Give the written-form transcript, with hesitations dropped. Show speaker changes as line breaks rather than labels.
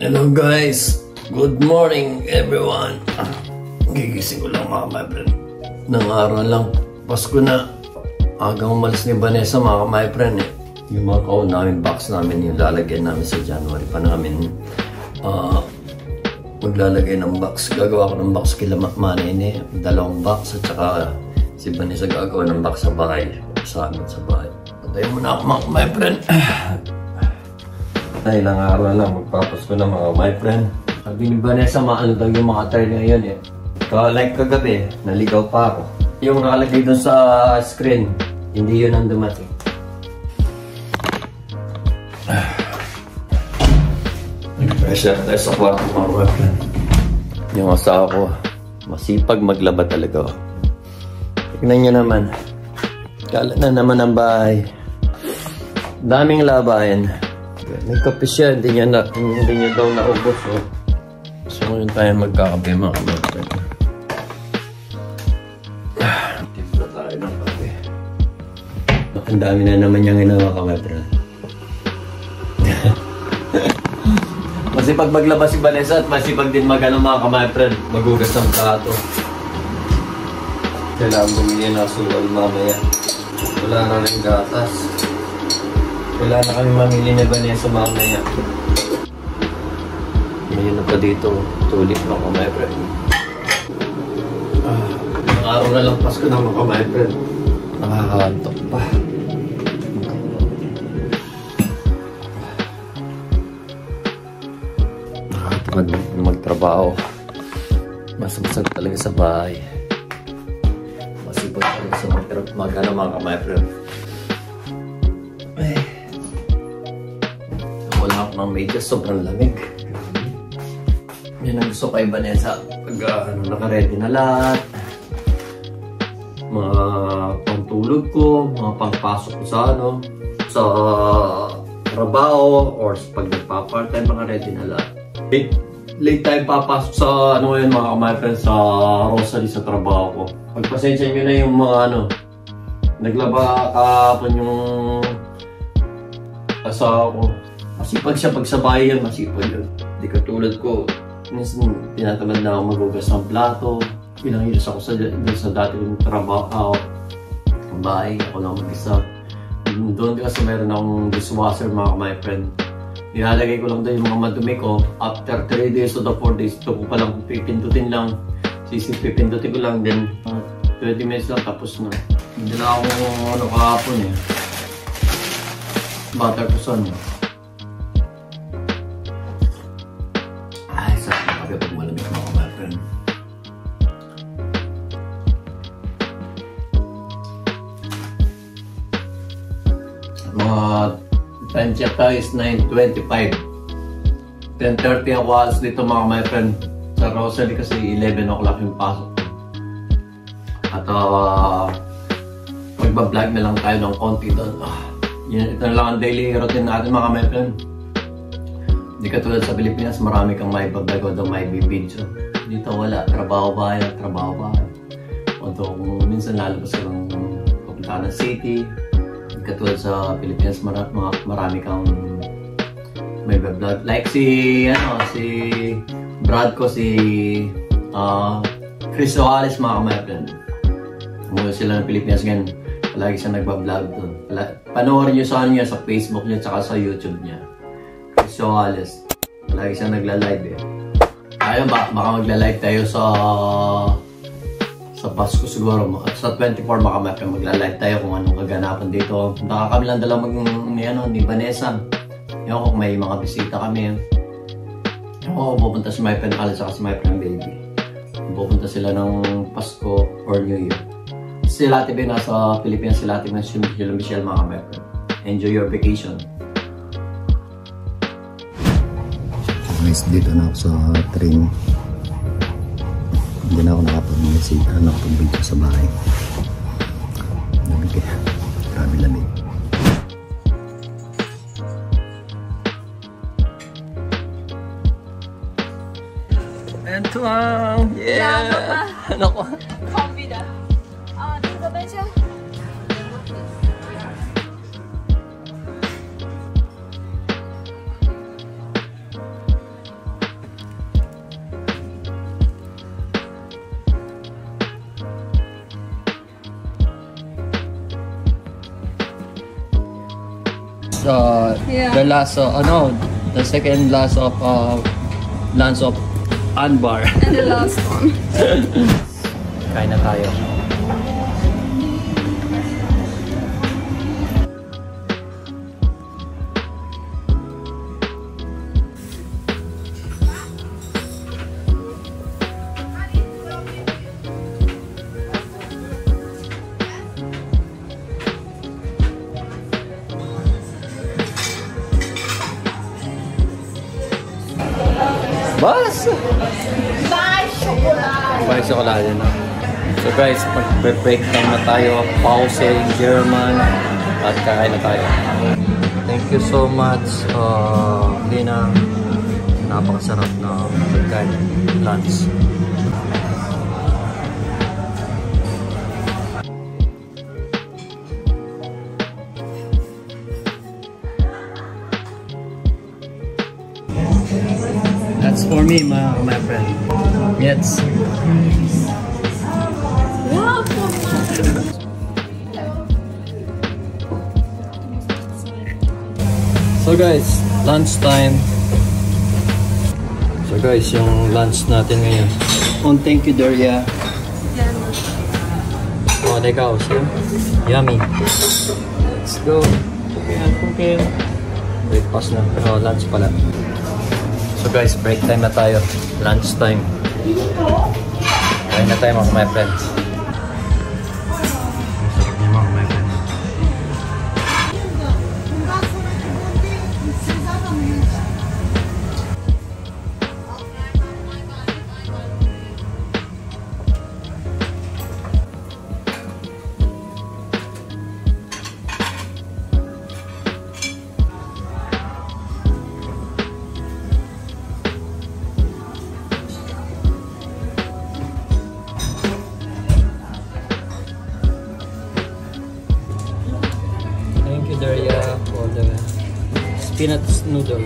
Hello guys! Good morning everyone! Gigising ko lang mga my friend. Nang araw lang, Pasko na. Agang umalis ni Vanessa mga my friend eh. Yung mga kaon namin, box namin, yung lalagyan namin sa January pa namin maglalagay ng box. Gagawa ko ng box kila Manene, 2 box at saka si Vanessa gagawa ng box sa bahay. Sa amin sa bahay. Patayin mo na ako mga my friend. Ilang araw lang magpapasko na mga my friend. Sabi ni Vanessa, maano daw yung mga attire ngayon eh. Like kagabi, naligaw pa ako. Yung nakalagay doon sa screen, hindi yun ang dumating. Nag-pressure tayo sa kwarto mga my friend. Yung asawa ko, masipag maglaba talaga. Tignan nyo naman. Kalat na naman ang bahay. Daming labahin. May kape siya, hindi niya daw naubos. Oh. So ngayon tayo magkakape mga kapatid. Timpla tayo ng kape. Ang dami na naman niyang ginawa kapatid. Masipag maglaba si Vanessa at masipag din magano mga kapatid. Magugas ng plato. Kailangan bumili na suwal mamaya. Wala na rin gatas. Wala na kami mamili na Vanessa mamaya. Mayroon na pa dito. Tulip na ako, my friend. Ilang araw na lang Pasko na ako, my friend. Nakakaantok pa. Nakakapagod magtrabaho. Masabsag talaga sa bahay. Masipag talaga sa magtrabaho mga my friend. Wala ako ng medyas, sobrang lamig. Yan ang gusto kay Vanessa. Pag naka-ready na lahat. Mga pangtulog ko, mga pangpasok ko sa sa trabaho, or pag nagpa-part-time, naka-ready na lahat. Late tayo papasok sa ngayon mga my friends, sa Rosary sa trabaho ko. Pagpasensya nyo na yung mga naglaba kahapon yung asawa ko. Masipag siya pagsabay yan, masipag yun. Hindi katulad ko, minsan tinatamad na ako magugas ng plato. Ilang years ako sa dati kong trabaho. Bahay, ako lang mag-isa. Doon kasi meron akong dishwasher mga my friend. Nilalagay ko lang doon yung mga madumi ko. After 3 days o 4 days, ito ko palang pipindutin lang. Pipindutin ko lang, then 20 minutes lang tapos na. Hindi na ako kahapon eh. Butter ko son. Ay, sarap na kape pag malamig mga my friend. Mga time check tayo is 9:25. 10:30 ako alas dito mga my friend. Sa Rosary kasi 11 o'clock yung pasok. At magbablog na lang tayo ng konti doon. Ito na lang ang daily routine natin mga my friend. Hindi katulad sa Pilipinas, marami kang may bablog o may video. Dito wala, trabaho bahay. Although minsan lalabas ka ng papunta ng city. Hindi katulad sa Pilipinas, marami kang may bablog. Like si Brad ko, si Chris Oales mga my friend. Mula sila ng Pilipinas ngayon. Lagi siya nagbablog doon. Panoorin nyo sa sa Facebook niya at sa YouTube niya. So, Alice. Lagi siya nagla-live eh. Ayun baka magla-live tayo sa Pasko siguro. Sa 24 baka magla-live tayo kung anong kaganapan dito. Punta kami lang dalawa ni Vanessa. Yung kung may mga bisita kami. Yung pupunta si my friend Alice at si my friend Baby. Pupunta sila ng Pasko or New Year. Si Lati Ben nasa Pilipinas, si Lati Ben si Michelle mga friend. Enjoy your vacation.
Guys, dito na ako sa train. Hindi na ako nakapag-video sa bahay. Lamig eh. Grabe lamig.
And tuwang! Yeah! Ano ko?
Coffee na. Dito ba siya? Yeah.
the last, the second last of Lance of Anbar.
And the last one.
Kain na tayo. Bas! Bye chocolate na. So guys, mag-break time na tayo. Pause in German. At kakain na tayo. Thank you so much, Lina. Napakasarap na pagkain. Lunch. That's for me, my friend. Yes. So guys, lunch time. So guys, yung lunch natin ngayon. Thank you, Daria. Oh, ikaw, so yummy. Let's go. Cooking. Breakfast na, pero lunch pala. So guys, break time na tayo. Lunch time. Kain na tayo mga my friends. Sarap niya mga my friends. Daria for the spinach noodle.